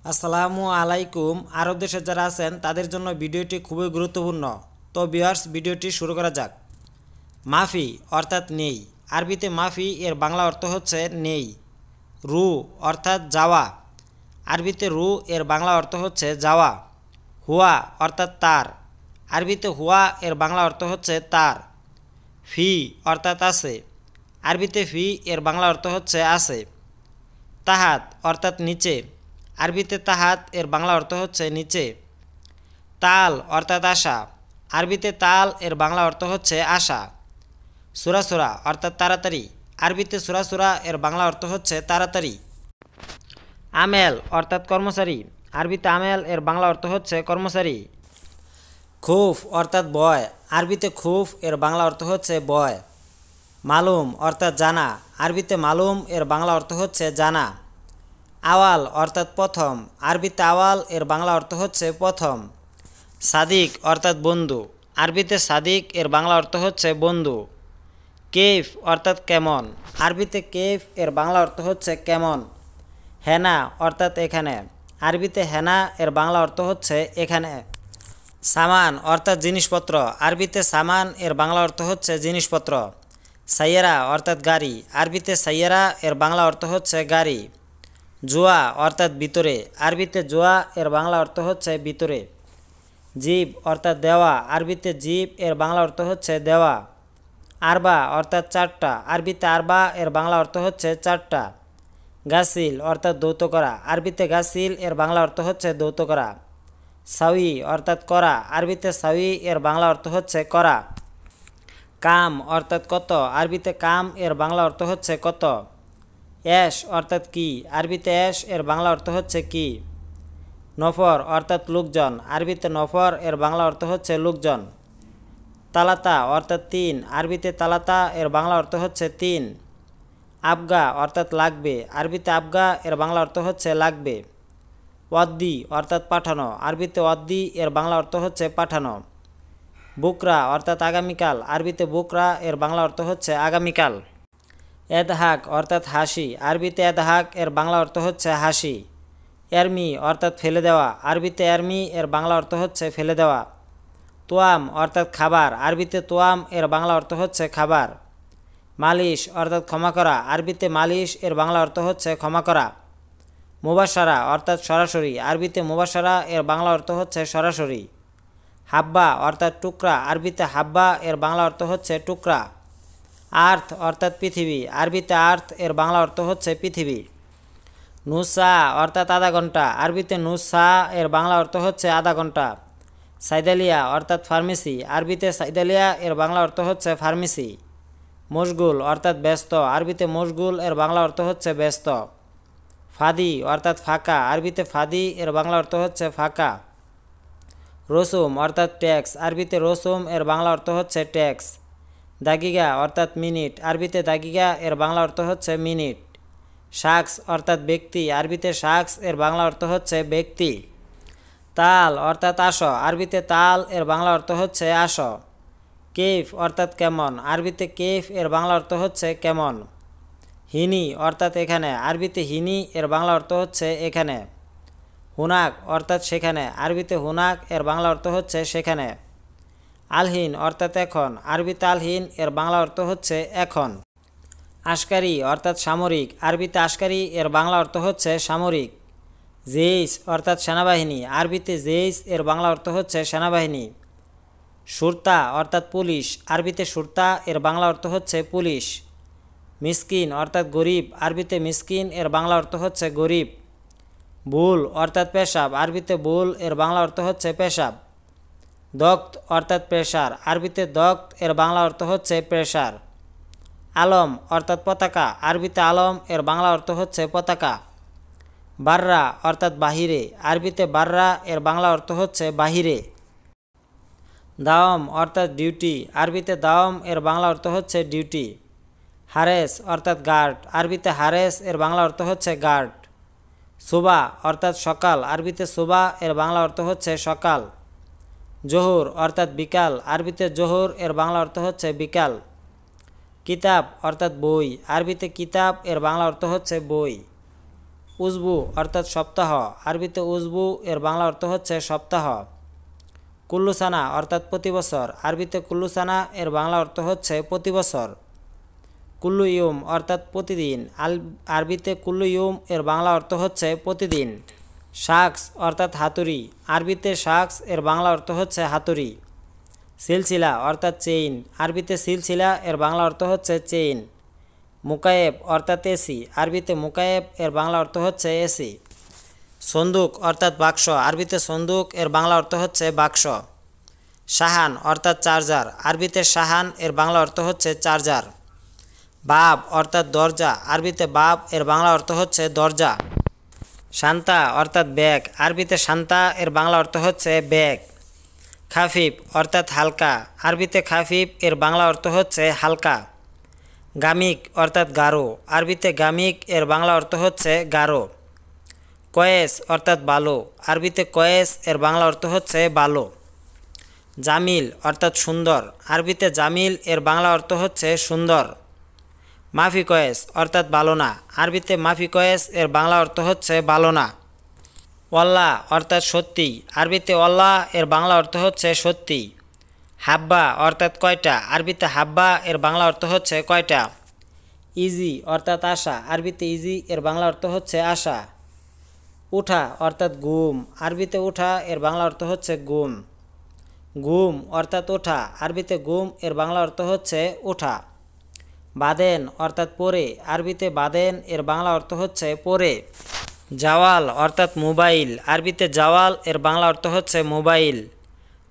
আসসালামু আলাইকুম। আরব দেশে যারা আছেন তাদের জন্য ভিডিওটি খুবই গুরুত্বপূর্ণ। তো ভিউয়ার্স, ভিডিওটি শুরু করা যাক। মাফি অর্থাৎ নেই। আরবিতে মাফি এর বাংলা অর্থ হচ্ছে নেই। রু অর্থাৎ যাওয়া। আরবিতে রু এর বাংলা অর্থ হচ্ছে যাওয়া। হুয়া অর্থাৎ তার। আরবিতে হুয়া এর বাংলা অর্থ হচ্ছে তার। ফি অর্থাৎ আছে। আরবিতে ফি এর বাংলা অর্থ হচ্ছে আছে। তাহাত অর্থাৎ নিচে। আরবিতে তাহাত এর বাংলা অর্থ হচ্ছে নিচে। তাল অর্থাৎ আশা। আরবিতে তাল এর বাংলা অর্থ হচ্ছে আশা। সুরাসুরা অর্থাৎ তাড়াতাড়ি। আরবিতে সুরাসুরা এর বাংলা অর্থ হচ্ছে তাড়াতাড়ি। আমেল অর্থাৎ কর্মচারী। আরবিতে আমেল এর বাংলা অর্থ হচ্ছে কর্মচারী। খুফ অর্থাৎ ভয়। আরবিতে খুফ এর বাংলা অর্থ হচ্ছে ভয়। মালুম অর্থাৎ জানা। আরবিতে মালুম এর বাংলা অর্থ হচ্ছে জানা। আওয়াল অর্থাৎ প্রথম। আরবিতে আওয়াল এর বাংলা অর্থ হচ্ছে প্রথম। সাদিক অর্থাৎ বন্ধু। আরবিতে সাদিক এর বাংলা অর্থ হচ্ছে বন্ধু। কেফ অর্থাৎ কেমন। আরবিতে কেফ এর বাংলা অর্থ হচ্ছে কেমন। হেনা অর্থাৎ এখানে। আরবিতে হেনা এর বাংলা অর্থ হচ্ছে এখানে। সামান অর্থাৎ জিনিসপত্র। আরবিতে সামান এর বাংলা অর্থ হচ্ছে জিনিসপত্র। সাইয়ারা অর্থাৎ গাড়ি। আরবিতে সাইয়ারা এর বাংলা অর্থ হচ্ছে গাড়ি। জুয়া অর্থাৎ ভিতরে। আরবিতে জুয়া এর বাংলা অর্থ হচ্ছে ভিতরে। জিব অর্থাৎ দেওয়া। আরবিতে জিব এর বাংলা অর্থ হচ্ছে দেওয়া। আরবা অর্থাৎ চারটা। আরবিতে আরবা এর বাংলা অর্থ হচ্ছে চারটা। গাসিল অর্থাৎ দৌত করা। আরবিতে গাসিল এর বাংলা অর্থ হচ্ছে দৌত করা। সাউই অর্থাৎ করা। আরবিতে সাউই এর বাংলা অর্থ হচ্ছে করা। কাম অর্থাৎ কত। আরবিতে কাম এর বাংলা অর্থ হচ্ছে কত। এশ অর্থাৎ কি। আরবিতে এশ এর বাংলা অর্থ হচ্ছে কি। নফর অর্থাৎ লোকজন। আরবিতে নফর এর বাংলা অর্থ হচ্ছে লোকজন। তালাতা অর্থাৎ তিন। আরবিতে তালাতা এর বাংলা অর্থ হচ্ছে তিন। আবগা অর্থাৎ লাগবে। আরবিতে আবগা এর বাংলা অর্থ হচ্ছে লাগবে। ওয়াদ্দি অর্থাৎ পাঠানো। আরবিতে ওয়াদ্দি এর বাংলা অর্থ হচ্ছে পাঠানো। বুকরা অর্থাৎ আগামীকাল। আরবিতে বুকরা এর বাংলা অর্থ হচ্ছে আগামীকাল। এদহাক অর্থাৎ হাসি। আরবিতে এদহাক এর বাংলা অর্থ হচ্ছে হাসি। এরমি অর্থাৎ ফেলে দেওয়া। আরবিতে এরমি এর বাংলা অর্থ হচ্ছে ফেলে দেওয়া। তোয়াম অর্থাৎ খাবার। আরবিতে তোয়াম এর বাংলা অর্থ হচ্ছে খাবার। মালিশ অর্থাৎ ক্ষমা করা। আরবিতে মালিশ এর বাংলা অর্থ হচ্ছে ক্ষমা করা। মুবাসারা অর্থাৎ সরাসরি। আরবিতে মুবাসারা এর বাংলা অর্থ হচ্ছে সরাসরি। হাব্বা অর্থাৎ টুকরা। আরবিতে হাব্বা এর বাংলা অর্থ হচ্ছে টুকরা। আর্থ অর্থাৎ পৃথিবী। আরবিতে আর্থ এর বাংলা অর্থ হচ্ছে পৃথিবী। নুসা অর্থাৎ আধা ঘন্টা। আরবিতে নুসা এর বাংলা অর্থ হচ্ছে আধা ঘন্টা। সাইদালিয়া অর্থাৎ ফার্মেসি। আরবিতে সাইদালিয়া এর বাংলা অর্থ হচ্ছে ফার্মেসি। মশগুল অর্থাৎ ব্যস্ত। আরবিতে মশগুল এর বাংলা অর্থ হচ্ছে ব্যস্ত। ফাদি অর্থাৎ ফাঁকা। আরবিতে ফাদি এর বাংলা অর্থ হচ্ছে ফাঁকা। রসুম অর্থাৎ ট্যাক্স। আরবিতে রসুম এর বাংলা অর্থ হচ্ছে ট্যাক্স। দাগিগা অর্থাৎ মিনিট। আরবিতে দাগিগা এর বাংলা অর্থ হচ্ছে মিনিট। শাখস অর্থাৎ ব্যক্তি। আরবিতে শাখস এর বাংলা অর্থ হচ্ছে ব্যক্তি। তাল অর্থাৎ আসো। আরবিতে তাল এর বাংলা অর্থ হচ্ছে আসো। কেফ অর্থাৎ কেমন। আরবিতে কেফ এর বাংলা অর্থ হচ্ছে কেমন। হিনি অর্থাৎ এখানে। আরবিতে হিনি এর বাংলা অর্থ হচ্ছে এখানে। হুনাক অর্থাৎ সেখানে। আরবিতে হুনাক এর বাংলা অর্থ হচ্ছে সেখানে। আলহিন অর্থাৎ এখন। আরবিতে আলহিন এর বাংলা অর্থ হচ্ছে এখন। আশকারি অর্থাৎ সামরিক। আরবিতে আশকারি এর বাংলা অর্থ হচ্ছে সামরিক। জেইস অর্থাৎ সেনাবাহিনী। আরবিতে জেইস এর বাংলা অর্থ হচ্ছে সেনাবাহিনী। সুরতা অর্থাৎ পুলিশ। আরবিতে সুরতা এর বাংলা অর্থ হচ্ছে পুলিশ। মিসকিন অর্থাৎ গরিব। আরবিতে মিসকিন এর বাংলা অর্থ হচ্ছে গরিব। বুল অর্থাৎ পেশাব। আরবিতে বুল এর বাংলা অর্থ হচ্ছে পেশাব। দক্ত অর্থাৎ প্রেসার। আরবিতে দক্ত এর বাংলা অর্থ হচ্ছে প্রেসার। আলম অর্থাৎ পতাকা। আরবিতে আলম এর বাংলা অর্থ হচ্ছে পতাকা। বাররা অর্থাৎ বাহিরে। আরবিতে বাররা এর বাংলা অর্থ হচ্ছে বাহিরে। দাওম অর্থাৎ ডিউটি। আরবিতে দাওম এর বাংলা অর্থ হচ্ছে ডিউটি। হারেস অর্থাৎ গার্ড। আরবিতে হারেস এর বাংলা অর্থ হচ্ছে গার্ড। সুবা অর্থাৎ সকাল। আরবিতে সুবা এর বাংলা অর্থ হচ্ছে সকাল। জোহর অর্থাৎ বিকাল। আরবিতে জোহর এর বাংলা অর্থ হচ্ছে বিকাল। কিতাব অর্থাৎ বই। আরবিতে কিতাব এর বাংলা অর্থ হচ্ছে বই। উজবু অর্থাৎ সপ্তাহ, আরবিতে উজবু এর বাংলা অর্থ হচ্ছে সপ্তাহ। কুল্লুসানা অর্থাৎ প্রতি বছর, আরবিতে কুল্লুসানা এর বাংলা অর্থ হচ্ছে প্রতি বছর। কুল্লু ইয়ুম অর্থাৎ প্রতিদিন, আরবিতে কুল্লু ইয়ুম এর বাংলা অর্থ হচ্ছে প্রতিদিন। শাকস অর্থাৎ হাতুড়ি, আরবিতে শাকস এর বাংলা অর্থ হচ্ছে হাতুড়ি। সিলসিলা অর্থাৎ চেইন, আরবিতে সিলসিলা এর বাংলা অর্থ হচ্ছে চেইন। মুকায়েব অর্থাৎ এসি, আরবিতে মুকায়েব এর বাংলা অর্থ হচ্ছে এসি। সন্দুক অর্থাৎ বাক্স, আরবিতে সন্দুক এর বাংলা অর্থ হচ্ছে বাক্স। সাহান অর্থাৎ চার্জার, আরবিতে সাহান এর বাংলা অর্থ হচ্ছে চার্জার। বাব অর্থাৎ দরজা, আরবিতে বাব এর বাংলা অর্থ হচ্ছে দরজা। শান্তা অর্থাৎ ব্যাগ, আরবিতে শান্তা এর বাংলা অর্থ হচ্ছে ব্যাগ। খাফিফ অর্থাৎ হালকা, আরবিতে খাফিফ এর বাংলা অর্থ হচ্ছে হালকা। গামিক অর্থাৎ গাঢ়, আরবিতে গামিক এর বাংলা অর্থ হচ্ছে গাঢ়। কয়েস অর্থাৎ ভালো, আরবিতে কয়েস এর বাংলা অর্থ হচ্ছে ভালো। জামিল অর্থাৎ সুন্দর, আরবিতে জামিল এর বাংলা অর্থ হচ্ছে সুন্দর। মাফি কয়েস অর্থাৎ ভালো না, আরবিতে মাফি কয়েস এর বাংলা অর্থ হচ্ছে ভালো না। ওয়াল্লাহ অর্থাৎ সত্যি, আরবিতে ওয়াল্লাহ এর বাংলা অর্থ হচ্ছে সত্যি। হাব্বা অর্থাৎ কয়টা, আরবিতে হাব্বা এর বাংলা অর্থ হচ্ছে কয়টা। ইজি অর্থাৎ আশা, আরবিতে ইজি এর বাংলা অর্থ হচ্ছে আশা। উঠা অর্থাৎ ঘুম, আরবিতে উঠা এর বাংলা অর্থ হচ্ছে ঘুম। ঘুম অর্থাৎ ওঠা, আরবিতে ঘুম এর বাংলা অর্থ হচ্ছে ওঠা। বাদেন অর্থাৎ পরে, আরবিতে বাদেন এর বাংলা অর্থ হচ্ছে পরে। জাওয়াল অর্থাৎ মোবাইল, আরবিতে জাওয়াল এর বাংলা অর্থ হচ্ছে মোবাইল।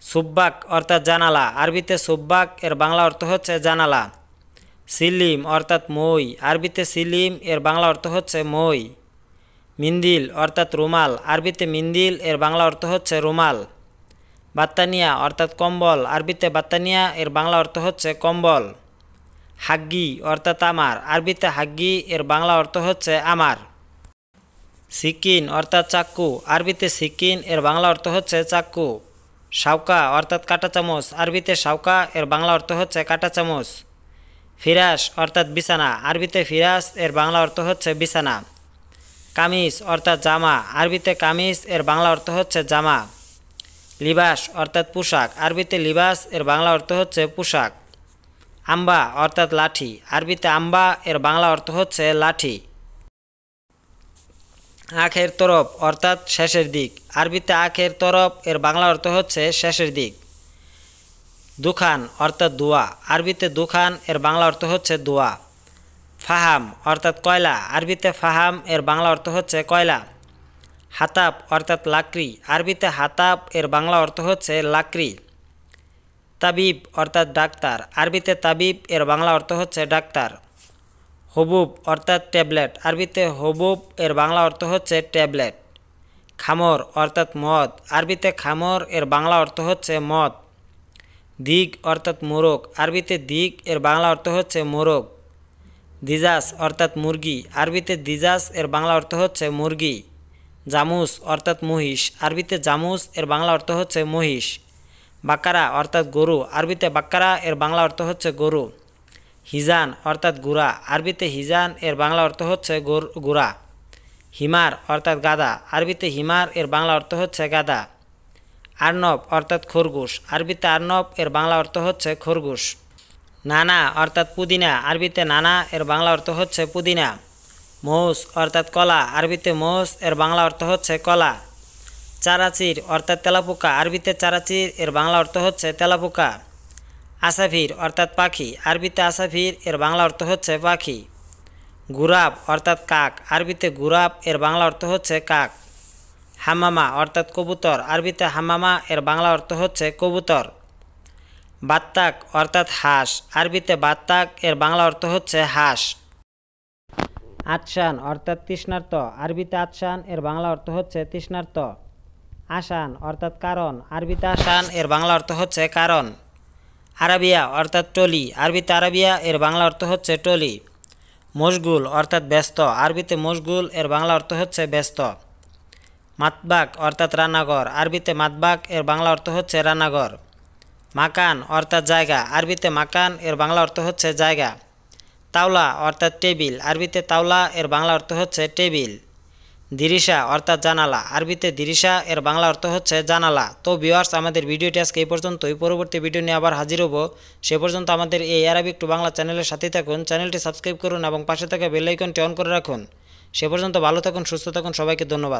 সুব্বাক অর্থাৎ জানালা, আরবিতে সুব্বাক এর বাংলা অর্থ হচ্ছে জানালা। সিলিম অর্থাৎ মই, আরবিতে সিলিম এর বাংলা অর্থ হচ্ছে মই। মিন্দিল অর্থাৎ রুমাল, আরবিতে মিন্দিল এর বাংলা অর্থ হচ্ছে রুমাল। বাত্তানিয়া অর্থাৎ কম্বল, আরবিতে বাত্তানিয়া এর বাংলা অর্থ হচ্ছে কম্বল। হাগ্গি অর্থাৎ আমার, আরবিতে হাগ্গি এর বাংলা অর্থ হচ্ছে আমার। সিকিন অর্থাৎ চাক্কু, আরবিতে সিকিন এর বাংলা অর্থ হচ্ছে চাক্কু। শাউকা অর্থাৎ কাঁটা চামচ, আরবিতে শাউকা এর বাংলা অর্থ হচ্ছে কাঁটা চামচ। ফিরাস অর্থাৎ বিছানা, আরবিতে ফিরাস এর বাংলা অর্থ হচ্ছে বিছানা। কামিজ অর্থাৎ জামা, আরবিতে কামিজ এর বাংলা অর্থ হচ্ছে জামা। লিবাস অর্থাৎ পোশাক, আরবিতে লিবাস এর বাংলা অর্থ হচ্ছে পোশাক। আম্বা অর্থাৎ লাঠি, আরবিতে আম্বা এর বাংলা অর্থ হচ্ছে লাঠি। আখের তরফ অর্থাৎ শেষের দিক, আরবিতে আখের তরফ এর বাংলা অর্থ হচ্ছে শেষের দিক। দুখান অর্থাৎ দোয়া, আরবিতে দুখান এর বাংলা অর্থ হচ্ছে দোয়া। ফাহাম অর্থাৎ কয়লা, আরবিতে ফাহাম এর বাংলা অর্থ হচ্ছে কয়লা। হাতাব অর্থাৎ লাকড়ি, আরবিতে হাতাব এর বাংলা অর্থ হচ্ছে লাকড়ি। তাবিব অর্থাৎ ডাক্তার, আরবিতে তাবিব এর বাংলা অর্থ হচ্ছে ডাক্তার। হবুব অর্থাৎ ট্যাবলেট, আরবিতে হবুব এর বাংলা অর্থ হচ্ছে ট্যাবলেট। খামর অর্থাৎ মদ, আরবিতে খামর এর বাংলা অর্থ হচ্ছে মদ। দিগ অর্থাৎ মোরগ, আরবিতে দিগ এর বাংলা অর্থ হচ্ছে মোরগ। দিজাস অর্থাৎ মুরগি, আরবিতে দিজাস এর বাংলা অর্থ হচ্ছে মুরগি। জামুস অর্থাৎ মহিষ, আরবিতে জামুস এর বাংলা অর্থ হচ্ছে মহিষ। বাকারা অর্থাৎ গরু, আরবিতে বাকারা এর বাংলা অর্থ হচ্ছে গরু। হিজান অর্থাৎ গুড়া, আরবিতে হিজান এর বাংলা অর্থ হচ্ছে গুড়া। হিমার অর্থাৎ গাধা, আরবিতে হিমার এর বাংলা অর্থ হচ্ছে গাধা। আর্নব অর্থাৎ খরগোশ, আরবিতে আর্নব এর বাংলা অর্থ হচ্ছে খরগোশ। নানা অর্থাৎ পুদিনা, আরবিতে নানা এর বাংলা অর্থ হচ্ছে পুদিনা। মৌস অর্থাৎ কলা, আরবিতে মৌস এর বাংলা অর্থ হচ্ছে কলা। চারাচির অর্থাৎ তেলাপোকা, আরবিতে চারাচির এর বাংলা অর্থ হচ্ছে তেলাপোকা। আসাফির অর্থাৎ পাখি, আরবিতে আসাফির এর বাংলা অর্থ হচ্ছে পাখি। গুরাব অর্থাৎ কাক, আরবিতে গুরাব এর বাংলা অর্থ হচ্ছে কাক। হামামা অর্থাৎ কবুতর, আরবিতে হামামা এর বাংলা অর্থ হচ্ছে কবুতর। বাত্তাক অর্থাৎ হাঁস, আরবিতে বাত্তাক এর বাংলা অর্থ হচ্ছে হাঁস। আতশান অর্থাৎ তৃষ্ণার্ত, আরবিতে আতশান এর বাংলা অর্থ হচ্ছে তৃষ্ণার্ত। আসান অর্থাৎ কারণ, আরবিতে আসান এর বাংলা অর্থ হচ্ছে কারণ। আরাবিয়া অর্থাৎ টলি, আরবিতে আরাবিয়া এর বাংলা অর্থ হচ্ছে টলি। মশগুল অর্থাৎ ব্যস্ত, আরবিতে মশগুল এর বাংলা অর্থ হচ্ছে ব্যস্ত। মাতবাক অর্থাৎ রান্নাঘর, আরবিতে মাতবাক এর বাংলা অর্থ হচ্ছে রান্নাঘর। মাকান অর্থাৎ জায়গা, আরবিতে মাকান এর বাংলা অর্থ হচ্ছে জায়গা। তাওলা অর্থাৎ টেবিল, আরবিতে তাওলা এর বাংলা অর্থ হচ্ছে টেবিল। দিরিশা অর্থাৎ জানালা, আরবিতে দিরিশা এর বাংলা অর্থ হচ্ছে জানালা। তো ভিউয়ার্স, আমাদের ভিডিওটি আজকে এই পর্যন্তই। পরবর্তী ভিডিও নিয়ে আবার হাজির হব। সে পর্যন্ত আমাদের এই আরবিক টু বাংলা চ্যানেলের সাথে থাকুন। চ্যানেলটি সাবস্ক্রাইব করুন এবং পাশে থাকা বেল আইকনটি অন করে রাখুন। সে পর্যন্ত ভালো থাকুন, সুস্থ থাকুন। সবাইকে ধন্যবাদ।